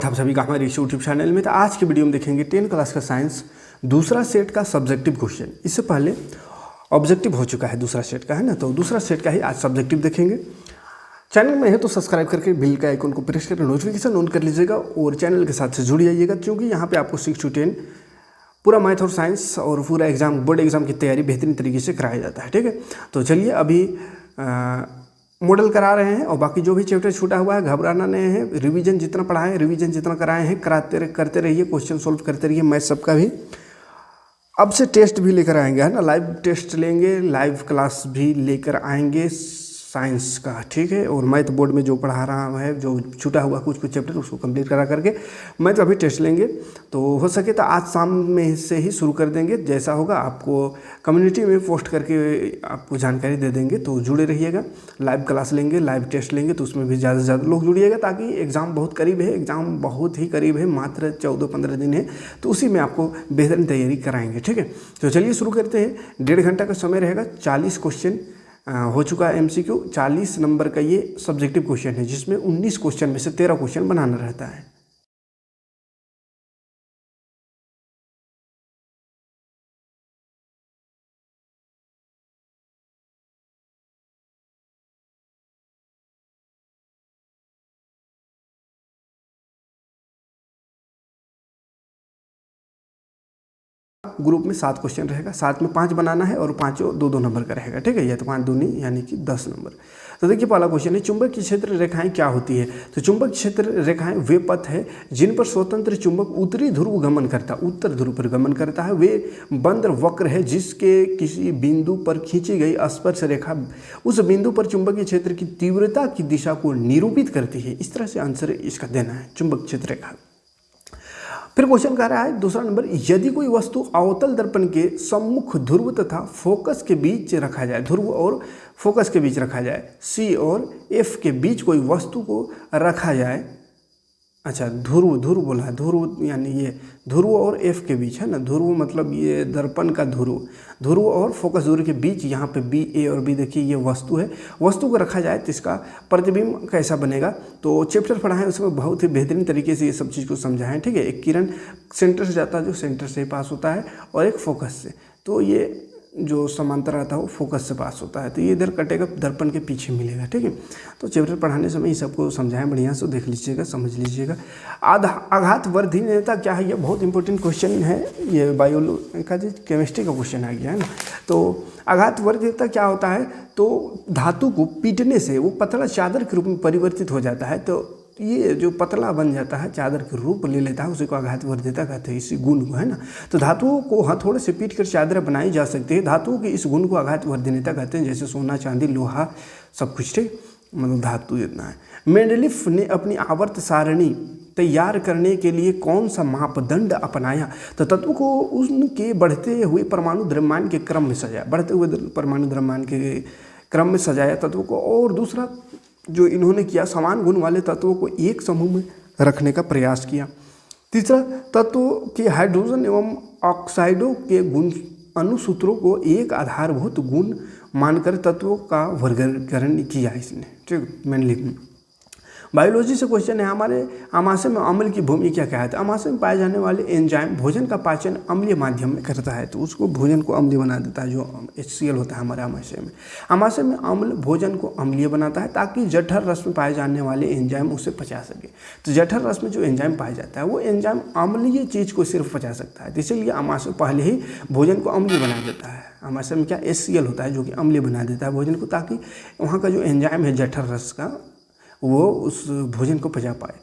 आप सभी का हमारे यूट्यूब चैनल में। तो आज के वीडियो में देखेंगे 10 क्लास का साइंस दूसरा सेट का सब्जेक्टिव क्वेश्चन। इससे पहले ऑब्जेक्टिव हो चुका है दूसरा सेट का, है ना, तो दूसरा सेट का ही आज सब्जेक्टिव देखेंगे। चैनल में है तो सब्सक्राइब करके बेल का आइकन को प्रेस करके नोटिफिकेशन ऑन कर लीजिएगा और चैनल के साथ से जुड़ जाइएगा, क्योंकि यहाँ पे आपको 6 to 10 पूरा मैथ और साइंस और पूरा एग्जाम, बोर्ड एग्जाम की तैयारी बेहतरीन तरीके से कराया जाता है। ठीक है, तो चलिए अभी मॉडल करा रहे हैं और बाकी जो भी चैप्टर छूटा हुआ है घबराना नहीं है। रिवीजन जितना पढ़ाएं, रिवीजन जितना कराए हैं करते रहिए, क्वेश्चन सोल्व करते रहिए। मैथ सबका भी अब से टेस्ट भी लेकर आएंगे, है ना, लाइव टेस्ट लेंगे, लाइव क्लास भी लेकर आएंगे साइंस का। ठीक है, और मैथ बोर्ड में जो पढ़ा रहा है, जो छूटा हुआ कुछ चैप्टर उसको कंप्लीट करा करके मैथ का भी टेस्ट लेंगे। तो हो सके तो आज शाम में से ही शुरू कर देंगे। जैसा होगा आपको कम्युनिटी में पोस्ट करके आपको जानकारी दे देंगे, तो जुड़े रहिएगा। लाइव क्लास लेंगे, लाइव टेस्ट लेंगे, तो उसमें भी ज़्यादा से ज़्यादा लोग जुड़िएगा, ताकि एग्ज़ाम बहुत करीब है। एग्ज़ाम बहुत ही करीब है, मात्र 14-15 दिन है, तो उसी में आपको बेहतरीन तैयारी कराएंगे। ठीक है, तो चलिए शुरू करते हैं। 1.5 घंटा का समय रहेगा। 40 क्वेश्चन हो चुका है MCQ। 40 नंबर का ये सब्जेक्टिव क्वेश्चन है, जिसमें 19 क्वेश्चन में से 13 क्वेश्चन बनाना रहता है। ग्रुप में 7 क्वेश्चन रहेगा, 7 में 5 बनाना है और पाँचों 2-2 नंबर का रहेगा। ठीक है, या तो 5 दूनी यानी कि 10 नंबर। तो देखिए पहला क्वेश्चन है, चुंबक की क्षेत्र रेखाएं क्या होती है। तो चुंबक क्षेत्र रेखाएं वे पथ है जिन पर स्वतंत्र चुंबक उत्तरी ध्रुव गमन करता है, उत्तर ध्रुव पर गमन करता है। वे बंद वक्र है जिसके किसी बिंदु पर खींची गई स्पर्श रेखा उस बिंदु पर चुंबकीय क्षेत्र की तीव्रता की दिशा को निरूपित करती है। इस तरह से आंसर इसका देना है, चुंबक क्षेत्र रेखा। फिर क्वेश्चन कह रहा है दूसरा नंबर, यदि कोई वस्तु अवतल दर्पण के सम्मुख ध्रुव तथा फोकस के बीच रखा जाए, ध्रुव और फोकस के बीच रखा जाए, C और F के बीच कोई वस्तु को रखा जाए। अच्छा, ध्रुव बोला है, ध्रुव यानी ये ध्रुव और F के बीच, है ना, ध्रुव मतलब ये दर्पण का ध्रुव और फोकस दूरी के बीच, यहाँ पे B, A और B देखिए ये वस्तु है। वस्तु को रखा जाए तो इसका प्रतिबिंब कैसा बनेगा। तो चैप्टर पढ़ा है उसमें बहुत ही बेहतरीन तरीके से ये सब चीज़ को समझाएं। ठीक है, एक किरण सेंटर से जाता है, जो सेंटर से पास होता है, और एक फोकस से, तो ये जो समांतर आता है वो फोकस से पास होता है, तो ये इधर कटेगा, दर्पण के पीछे मिलेगा। ठीक है, तो चैप्टर पढ़ाने समय ये सबको समझाएं बढ़िया से, देख लीजिएगा, समझ लीजिएगा। आघात वर्धनीयता क्या है, ये बहुत इंपॉर्टेंट क्वेश्चन है। ये बायोलॉजी का केमिस्ट्री का क्वेश्चन आ गया है ना। तो आघात वर्धनीयता क्या होता है, तो धातु को पीटने से वो पतला चादर के रूप में परिवर्तित हो जाता है। तो ये जो पतला बन जाता है, चादर के रूप ले लेता है, उसी को आघात वर्धनीयता कहते हैं, इसी गुण को, है ना। तो धातुओं को हथौड़े से पीट कर चादर बनाई जा सकती है। धातुओं के इस गुण को आघात वर्धनीयता कहते हैं, जैसे सोना, चांदी, लोहा, सब कुछ। ठीक, मतलब धातु इतना है। मेंडलीफ ने अपनी आवर्त सारणी तैयार करने के लिए कौन सा मापदंड अपनाया। तो तत्व को उनके बढ़ते हुए परमाणु द्रव्यमान के क्रम में सजाया, बढ़ते हुए परमाणु द्रव्यमान के क्रम में सजाया तत्व को। और दूसरा जो इन्होंने किया, समान गुण वाले तत्वों को एक समूह में रखने का प्रयास किया। तीसरा, तत्वों के हाइड्रोजन एवं ऑक्साइडों के गुण अनुसूत्रों को एक आधारभूत गुण मानकर तत्वों का वर्गीकरण किया इसने। ठीक, मैंने बायोलॉजी से क्वेश्चन है, हमारे आमाशय में अम्ल की भूमिका क्या है। तो आमाशय में पाए जाने वाले एंजाइम भोजन का पाचन अम्लीय माध्यम में करता है, तो उसको भोजन को अम्लीय बना देता है, जो HCl होता है हमारे आमाशय में। आमाशय में अम्ल भोजन को अम्लीय बनाता है ताकि जठर रस में पाए जाने वाले एंजाइम उसे पचा सके। तो जठर रस में जो एंजाइम पाया जाता है वो एंजाइम अम्लीय चीज़ को सिर्फ पचा सकता है, तो इसीलिए आमाशय पहले ही भोजन को अम्लीय बना देता है। आमाशय में क्या HCl होता है, जो कि अम्लीय बना देता है भोजन को, ताकि वहाँ का जो एंजाइम है जठर रस का, वो उस भोजन को पचा पाए।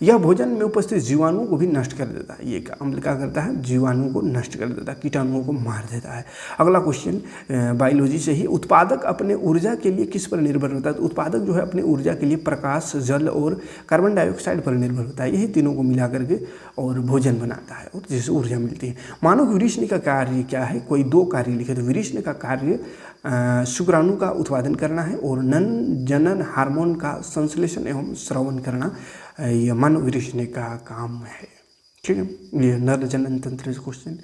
यह भोजन में उपस्थित जीवाणुओं को भी नष्ट कर देता है। ये अम्ल क्या करता है, जीवाणुओं को नष्ट कर देता है, कीटाणुओं को मार देता है। अगला क्वेश्चन बायोलॉजी से ही, उत्पादक अपने ऊर्जा के लिए किस पर निर्भर होता है। तो उत्पादक जो है अपनी ऊर्जा के लिए प्रकाश, जल और कार्बन डाइऑक्साइड पर निर्भर होता है। यही तीनों को मिला करके और भोजन बनाता है, और जिससे ऊर्जा मिलती है। मानव विरीचने का कार्य क्या है, कोई 2 कार्य लिखे। तो विरीचने का कार्य शुक्राणु का उत्पादन करना है, और जनन हार्मोन का संश्लेषण एवं स्रवण करना, यह मानव विरीचने का काम है। ठीक है, ये नर जनन तंत्र क्वेश्चन।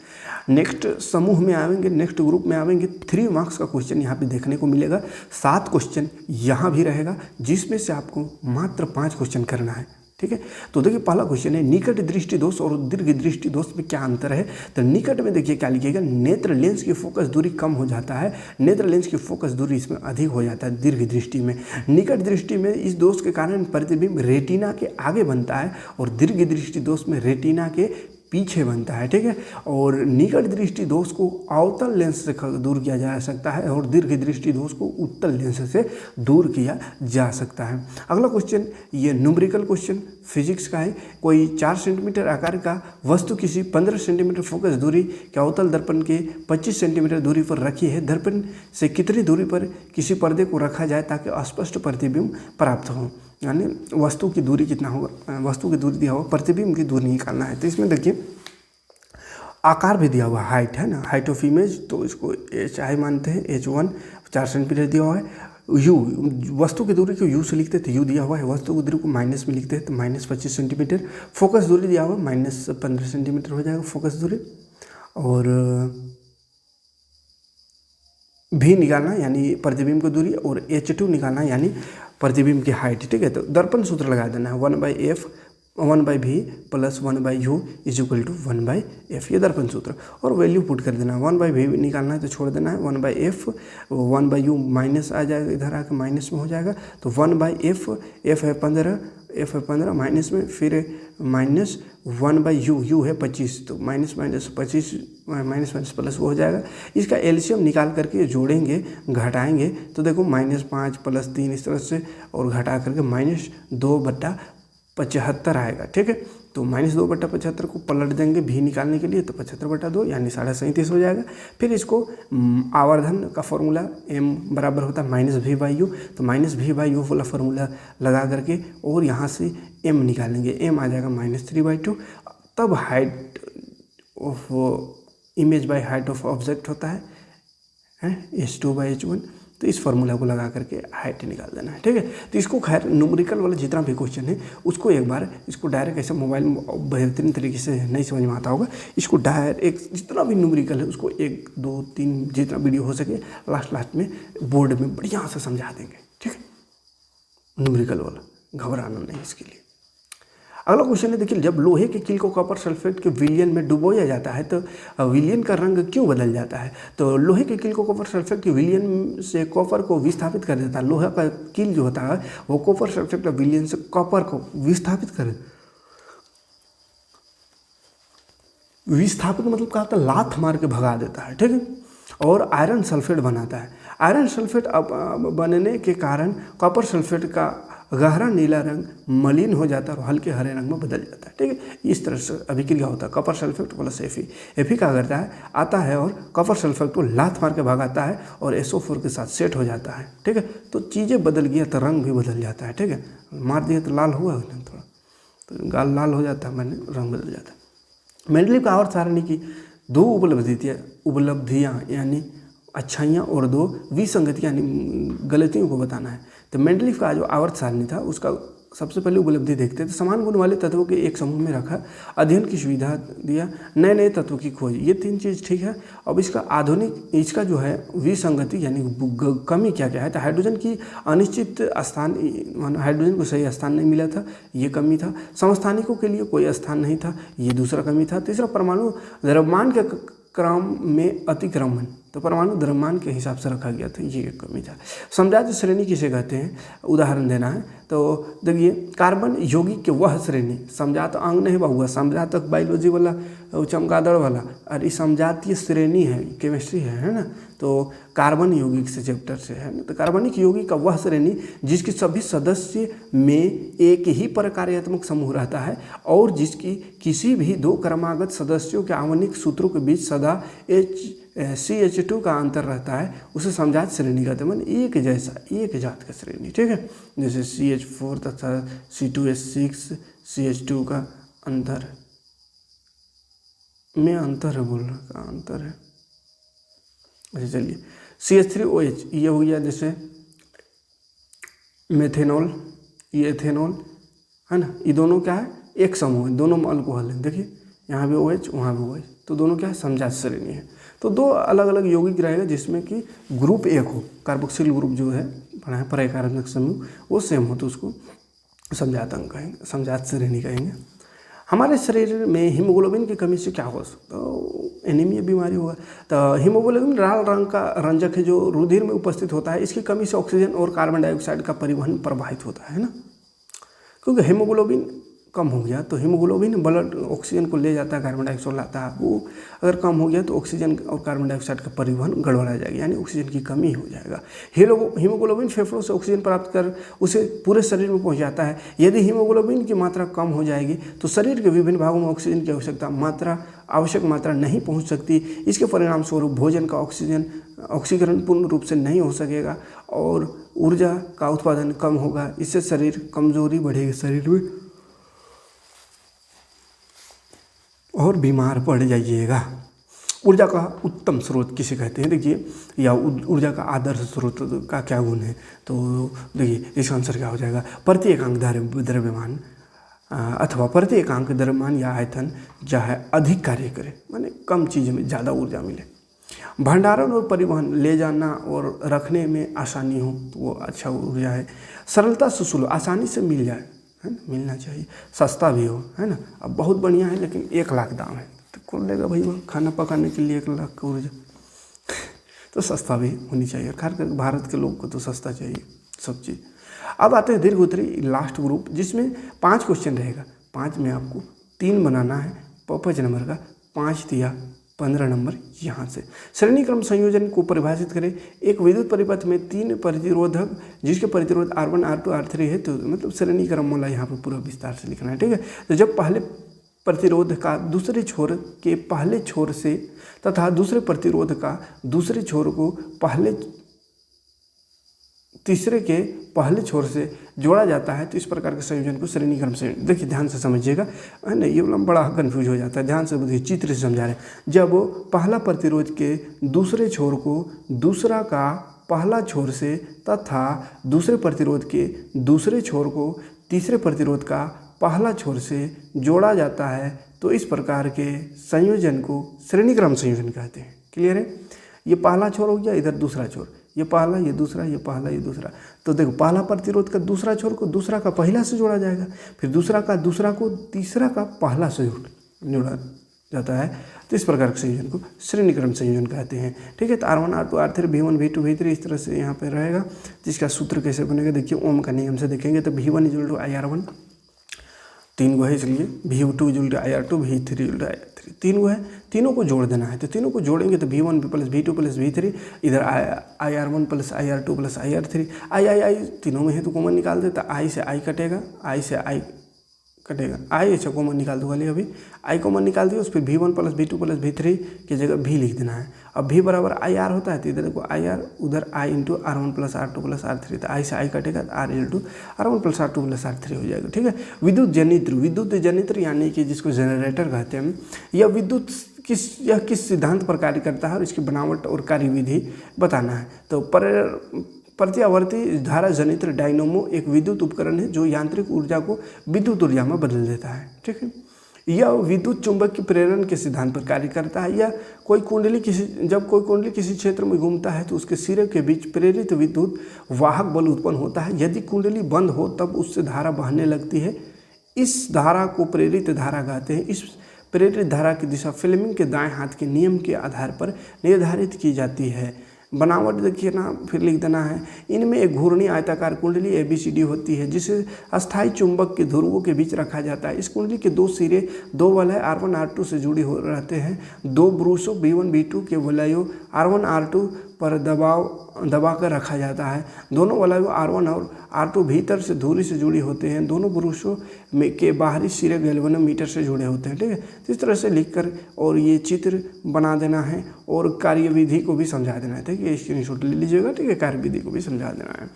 नेक्स्ट समूह में आवेंगे, नेक्स्ट ग्रुप में आवेंगे, 3 मार्क्स का क्वेश्चन यहाँ पे देखने को मिलेगा। 7 क्वेश्चन यहाँ भी रहेगा, जिसमें से आपको मात्र 5 क्वेश्चन करना है। ठीक है। तो देखिए पहला क्वेश्चन है निकट दृष्टि दोष और दीर्घ दृष्टि दोष में क्या अंतर है। तो निकट में देखिए क्या लिखिएगा, नेत्र लेंस की फोकस दूरी कम हो जाता है, नेत्र लेंस की फोकस दूरी इसमें अधिक हो जाता है दीर्घ दृष्टि में। निकट दृष्टि में इस दोष के कारण प्रतिबिंब रेटिना के आगे बनता है और दीर्घ दृष्टि दोष में रेटिना के पीछे बनता है, ठीक है। और निकट दृष्टि दोष को अवतल लेंस से दूर किया जा सकता है और दीर्घ दृष्टि दोष को उत्तल लेंस से दूर किया जा सकता है। अगला क्वेश्चन ये न्यूमेरिकल क्वेश्चन फिजिक्स का है। कोई 4 सेंटीमीटर आकार का वस्तु किसी 15 सेंटीमीटर फोकस दूरी के अवतल दर्पण के 25 सेंटीमीटर दूरी पर रखी है। दर्पण से कितनी दूरी पर किसी पर्दे को रखा जाए ताकि स्पष्ट प्रतिबिंब प्राप्त हो, यानी वस्तु की दूरी कितना होगा, वस्तु की दूरी दिया होगा, प्रतिबिंब की दूरी निकालना है। तो इसमें देखिए आकार भी दिया हुआ, हाइट है ना, हाइट ऑफ इमेज, तो इसको HI मानते हैं, H1 4 सेंटीमीटर दिया हुआ है। U वस्तु की दूरी को U से लिखते हैं तो U दिया हुआ है, वस्तु की दूरी को माइनस में लिखते हैं तो -25 सेंटीमीटर। फोकस दूरी दिया हुआ -15 सेंटीमीटर हो जाएगा फोकस दूरी। और भी निकालना यानी प्रतिबिंब की दूरी, और H2 निकालना यानी प्रतिबिंब की हाइट, ठीक है। तो दर्पण सूत्र लगा देना है 1/f 1/v plus 1/u is equal to 1/f, ये दर्पण सूत्र, और वैल्यू पुट कर देना है। 1/v निकालना है तो छोड़ देना है, 1/f 1/u माइनस आ जाएगा, इधर आकर माइनस में हो जाएगा, तो 1/f f है 15 माइनस में, फिर माइनस 1/u, u है 25, तो माइनस 25 माइनस प्लस वो हो जाएगा। इसका एलसीएम निकाल करके जोड़ेंगे घटाएंगे तो देखो -5 + 3 इस तरह से, और घटा करके -2/75 आएगा, ठीक है। तो -2/75 को पलट देंगे भी निकालने के लिए, तो 75/2 यानी 37.5 हो जाएगा। फिर इसको आवर्धन का फॉर्मूला m बराबर होता है -v/u, तो -v/u वाला फॉर्मूला लगा करके और यहाँ से m निकालेंगे, m आ जाएगा -3/2। तब height of image by height of object होता है H2/H1। तो इस फार्मूला को लगा करके हाइट निकाल देना है, ठीक है। तो इसको खैर न्यूमेरिकल वाला जितना भी क्वेश्चन है उसको एक बार इसको डायरेक्ट ऐसे मोबाइल में बेहतरीन तरीके से नहीं समझ में आता होगा, इसको डायरेक्ट जितना भी न्यूमेरिकल है उसको 1 2 3 जितना वीडियो हो सके लास्ट में बोर्ड में बढ़िया से समझा देंगे, ठीक है। न्यूमेरिकल वाला घबराना नहीं इसके लिए। अगला क्वेश्चन है देखिए, जब लोहे के कील को कॉपर सल्फेट के विलयन में डुबोया जाता है तो विलयन का रंग क्यों बदल जाता है। तो लोहे के कील को कॉपर सल्फेट के विलयन से कॉपर को विस्थापित कर देता है। लोहे का कील जो होता है वो कॉपर सल्फेट के विलयन से कॉपर को विस्थापित मतलब क्या होता है, लात मार के भगा देता है, ठीक है। और आयरन सल्फेट बनाता है। आयरन सल्फेट बनने के कारण कॉपर सल्फेट का गहरा नीला रंग मलिन हो जाता है और हल्के हरे रंग में बदल जाता है, ठीक है। इस तरह से अभिक्रिया होता है कॉपर सल्फेट प्लस Fe क्या करता है, आता है और कॉपर सल्फेट को लात मार के भगाता है और SO4 के साथ सेट हो जाता है, ठीक है। तो चीज़ें बदल गया तो रंग भी बदल जाता है, ठीक है। मार दिया तो लाल हुआ ना, थोड़ा तो गाल लाल हो जाता है, मैंने रंग बदल जाता है। मेंडलीव का आवर्त सारणी की 2 उपलब्धियाँ यानी अच्छाइयाँ और 2 विसंगतियाँ यानी गलतियों को बताना है। तो मेंडलीव का जो आवर्त सारणी था उसका सबसे पहले उपलब्धि देखते थे। समान गुण वाले तत्वों के एक समूह में रखा, अध्ययन की सुविधा दिया, नए नए तत्वों की खोज, ये 3 चीज़ ठीक है। अब इसका जो है विसंगति यानी कमी क्या क्या है, तो हाइड्रोजन की अनिश्चित स्थान, हाइड्रोजन को सही स्थान नहीं मिला था, ये कमी था। समस्थानिकों के लिए कोई स्थान नहीं था, ये दूसरा कमी था। तीसरा परमाणु द्रव्यमान के क्रम में अतिक्रमण, तो परमाणु द्रव्यमान के हिसाब से रखा गया था, ये एक कमी था। समजात श्रेणी किसे कहते हैं, उदाहरण देना है। तो देखिए कार्बन यौगिक के वह श्रेणी, समजात अंग नहीं हुआ, समजात बायोलॉजी वाला चमगादड़ वाला, और इस समजातीय श्रेणी है केमिस्ट्री है ना। तो कार्बन यौगिक से चैप्टर से है ना। तो कार्बनिक यौगिक का वह श्रेणी जिसके सभी सदस्य में एक ही प्रकार्यात्मक समूह रहता है और जिसकी किसी भी 2 क्रमागत सदस्यों के आणविक सूत्रों के बीच सदा CH2 का अंतर रहता है, उसे समजात श्रेणी कहते हैं। मैंने एक जैसा एक जात का श्रेणी, ठीक है। जैसे CH4 तथा C2H6 CH2 का अंतर में अंतर है, बोल रहा अंतर है। अच्छा चलिए, CH3OH ये हो गया जैसे मेथेनॉल, ये एथेनॉल है ना। ये दोनों क्या है, एक समूह है, दोनों अल्कोहल है। देखिए यहाँ भी OH वहाँ भी OH, तो दोनों क्या है, समजात श्रेणी है। तो 2 अलग अलग यौगिक रहेगा जिसमें कि ग्रुप एक हो, कार्बोक्सिल ग्रुप जो है पढ़ा है, प्रकार्यात्मक समूह वो सेम हो, तो उसको समझात अंक कहेंगे, समझात श्रेणी कहेंगे। हमारे शरीर में हीमोग्लोबिन की कमी से क्या हो सकता है? तो एनीमिया बीमारी होगा। तो हीमोग्लोबिन लाल रंग का रंजक है जो रुधिर में उपस्थित होता है। इसकी कमी से ऑक्सीजन और कार्बन डाइऑक्साइड का परिवहन प्रभावित होता है ना, क्योंकि हीमोग्लोबिन कम हो गया तो हीमोग्लोबिन ब्लड ऑक्सीजन को ले जाता है, कार्बन डाइऑक्साइड लाता है। वो अगर कम हो गया तो ऑक्सीजन और कार्बन डाइऑक्साइड का परिवहन गड़बड़ा जाएगा, यानी ऑक्सीजन की कमी हो जाएगा। हीमोग्लोबिन फेफड़ों से ऑक्सीजन प्राप्त कर उसे पूरे शरीर में पहुंचाता है। यदि हीमोग्लोबिन की मात्रा कम हो जाएगी तो शरीर के विभिन्न भागों में ऑक्सीजन की आवश्यक मात्रा नहीं पहुँच सकती। इसके परिणाम स्वरूप भोजन का ऑक्सीकरण पूर्ण रूप से नहीं हो सकेगा और ऊर्जा का उत्पादन कम होगा। इससे शरीर कमजोरी बढ़ेगी शरीर में और बीमार पड़ जाइएगा। ऊर्जा का उत्तम स्रोत किसे कहते हैं? देखिए, या ऊर्जा का आदर्श स्रोत का क्या गुण है? तो देखिए इसका आंसर क्या हो जाएगा? प्रति एकांक द्रव्यमान अथवा प्रति एकांक द्रव्यमान या आयतन जहाँ अधिक कार्य करे, माने कम चीज़ में ज़्यादा ऊर्जा मिले। भंडारण और परिवहन, ले जाना और रखने में आसानी हो तो वो अच्छा ऊर्जा है। सरलता से सुलभ, आसानी से मिल जाए, है ना, मिलना चाहिए। सस्ता भी हो, है ना। अब बहुत बढ़िया है लेकिन 1 लाख दाम है तो कौन लेगा भाई? वो खाना पकाने के लिए 1 लाख का ऊर्जा तो सस्ता भी होनी चाहिए। खासकर भारत के लोग को तो सस्ता चाहिए सब चीज़। अब आते हैं दीर्घ उत्तरी लास्ट ग्रुप, जिसमें 5 क्वेश्चन रहेगा। 5 में आपको 3 बनाना है 5 नंबर का, 5 दिया 15 नंबर यहाँ से। श्रेणी क्रम संयोजन को परिभाषित करें। एक विद्युत परिपथ में 3 प्रतिरोधक जिसके प्रतिरोध R1 R2 R3 है, तो मतलब श्रेणी क्रम वाला यहाँ पर पूरा विस्तार से लिखना है, ठीक है। तो जब पहले प्रतिरोध का दूसरे छोर के पहले छोर से तथा दूसरे प्रतिरोध का दूसरे छोर को तीसरे के पहले छोर से जोड़ा जाता है तो इस प्रकार के संयोजन को श्रेणी क्रम संयोजन। देखिए ध्यान से समझिएगा, है ना, ये बड़ा कंफ्यूज हो जाता है। ध्यान से देखिए, चित्र से समझा रहे हैं। जब पहला प्रतिरोध के दूसरे छोर को दूसरा का पहला छोर से तथा दूसरे प्रतिरोध के दूसरे छोर को तीसरे प्रतिरोध का पहला छोर से जोड़ा जाता है तो इस प्रकार के संयोजन को श्रेणी क्रम संयोजन कहते हैं। क्लियर है? ये पहला छोर हो गया, इधर दूसरा छोर, ये पहला ये दूसरा, ये पहला ये दूसरा। तो देखो, पहला प्रतिरोध का दूसरा छोर को दूसरा का पहला से जोड़ा जाएगा, फिर दूसरा का दूसरा को तीसरा का पहला से जोड़ा जाता है तो इस प्रकार के संयोजन को श्रेणी क्रम संयोजन कहते हैं, ठीक है। तो R1 R2 R3 V1 V2 V3 इस तरह से यहाँ पे रहेगा। जिसका सूत्र कैसे बनेगा? देखिए, ओम का नियम से देखेंगे तो V1 = IR1, 3 गो है इसलिए, V2 = IR2, V3 = IR3, 3 गो है। तीनों को जोड़ देना है तो तीनों को जोड़ेंगे तो V1 + V2 + V3, इधर IR1 + IR2 + IR3, I तीनों में है तो कॉमन निकाल देता। I से I कटेगा, I से I कटेगा, I अच्छा कॉमन निकाल दूंगा। लिए अभी I कॉमन निकाल दिया, उस पर V1 + V2 + V3 की जगह V लिख देना है। अब V = IR होता है तो इधर देखो IR, उधर I × R1 + R2 + R3, तो I से I कटेगा तो R × R1 + R2 + R3 हो जाएगा, ठीक है। विद्युत जनित्र यानी कि जिसको जनरेटर कहते हैं, यह किस सिद्धांत पर कार्य करता है और इसकी बनावट और कार्यविधि बताना है। तो प्रत्यावर्ती धारा जनित्र डायनोमो एक विद्युत उपकरण है जो यांत्रिक ऊर्जा को विद्युत ऊर्जा में बदल देता है, ठीक है। यह विद्युत चुंबक की प्रेरण के सिद्धांत पर कार्य करता है। जब कोई कुंडली किसी क्षेत्र में घूमता है तो उसके सिरे के बीच प्रेरित विद्युत वाहक बल उत्पन्न होता है। यदि कुंडली बंद हो तब उससे धारा बहने लगती है। इस धारा को प्रेरित धारा कहते हैं। इस प्रेरित धारा की दिशा फ्लेमिंग के दाएं हाथ के नियम के आधार पर निर्धारित की जाती है। बनावट देखिए ना, फिर लिख देना है। इनमें एक घूर्णी आयताकार कुंडली ABCD होती है जिसे अस्थायी चुंबक के ध्रुवों के बीच रखा जाता है। इस कुंडली के 2 सिरे 2 वलय R1 R2 से जुड़ी हो रहते हैं। 2 ब्रूसों B1 B2 के वलयों R1 R2 पर दबा कर रखा जाता है। दोनों वलयों R1 और R2 भीतर से धुरी से जुड़ी होते हैं। दोनों ब्रूसों के बाहरी सिरे गैल्वेनोमीटर से जुड़े होते हैं, ठीक है। इस तरह से लिखकर और ये चित्र बना देना है और कार्यविधि को भी समझा देना है, ठीक है। स्क्रीनशॉट ले लीजिएगा, ठीक है। कार्यविधि को भी समझा देना है।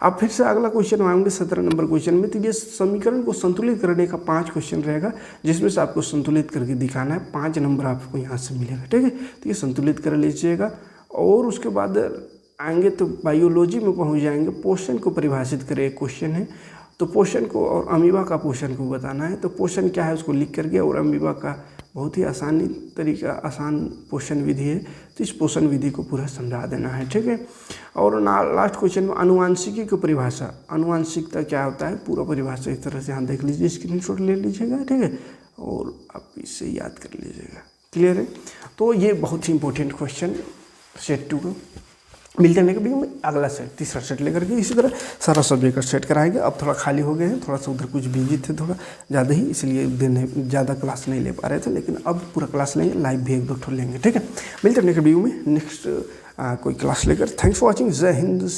अब फिर से अगला क्वेश्चन आएंगे 17 नंबर क्वेश्चन में। तो ये समीकरण को संतुलित करने का 5 क्वेश्चन रहेगा जिसमें से आपको संतुलित करके दिखाना है। 5 नंबर आपको यहाँ से मिलेगा, ठीक है। तो ये संतुलित कर लीजिएगा और उसके बाद आएंगे तो बायोलॉजी में पहुंच जाएंगे। पोषण को परिभाषित करें, एक क्वेश्चन है तो पोषण को और अमीबा का पोषण को बताना है। तो पोषण क्या है उसको लिख करके और अमीबा का बहुत ही आसानी तरीका, आसान पोषण विधि है। तो इस पोषण विधि को पूरा समझा देना है, ठीक है। और लास्ट क्वेश्चन में अनुवांशिकी की परिभाषा, अनुवांशिकता क्या होता है, पूरा परिभाषा इस तरह से यहाँ देख लीजिए, स्क्रीनशॉट ले लीजिएगा, ठीक है, और आप इसे याद कर लीजिएगा। क्लियर है। तो ये बहुत ही इंपॉर्टेंट क्वेश्चन सेट 2 का। मिलते हैं वीडियो में अगला सेट, तीसरा सेट लेकर के। इसी तरह सारा सब्जेक्ट का सेट कराएंगे। अब थोड़ा खाली हो गए हैं, थोड़ा सा उधर कुछ बिजी थे थोड़ा ज़्यादा ही, इसलिए दिन ज़्यादा क्लास नहीं ले पा रहे थे, लेकिन अब पूरा क्लास लेंगे, लाइव भी 1-2 ठो लेंगे, ठीक है। मिलते हैं नेक्स्ट वीडियो में, नेक्स्ट कोई क्लास लेकर। Thanks for watching. जय हिंद।